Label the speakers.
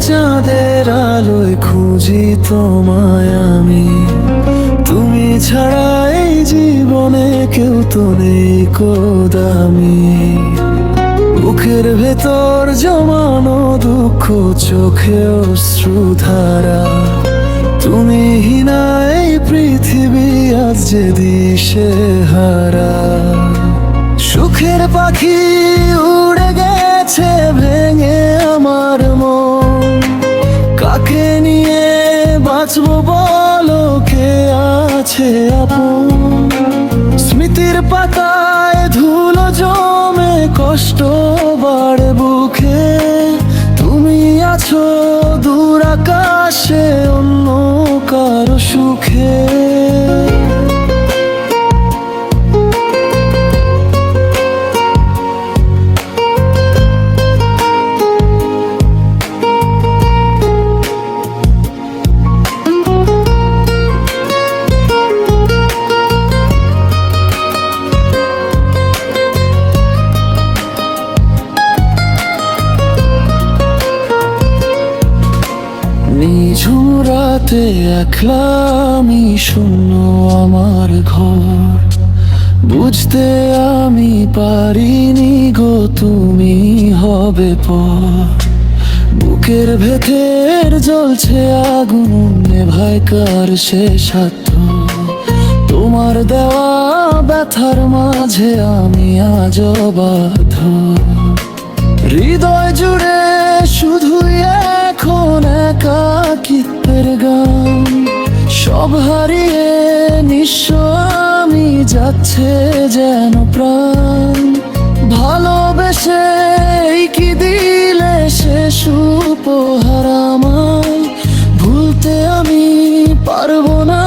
Speaker 1: চাঁদের আলোয় খুঁজি তোমায় আমি, তুমি ছাড়া এই জীবনে কেউ তো নেই কো দামি। বুকের ভেতর জমানো দুঃখ চোখে অশ্রুধারা, তুমি হিনা এই পৃথিবী আজ যে দিশে হারা। সুখের পাখি উড়ে গেছে ভেঙে আমার মন, কাকে নিয়ে বাঁচবো বলো, কে আছে আপন? স্মৃতির পাতায় ধুলো জমে কষ্ট বাড়ে বুকে, তুমি আছো দূর আকাশে অন্য কারো সুখে। নিঝুম রাতে একলা আমি শূন্য আমার ঘর, বুঝতে আমি পারিনি গো তুমি হবে পর। বুকের ভেতর জ্বলছে আগুন নেভায় কার সে সাধ্য, তোমার দেওয়া ব্যথার মাঝে আমি আজও বাধ্য। হৃদয় জুড়ে শুধুই এখন একাকিত্বের গান, সব হারিয়ে নিঃস্ব আমি যাচ্ছে যেন প্রাণ। ভালোবেসে কি দিলে শেষ উপহার আমায়, ভুলতে আমি পারবো না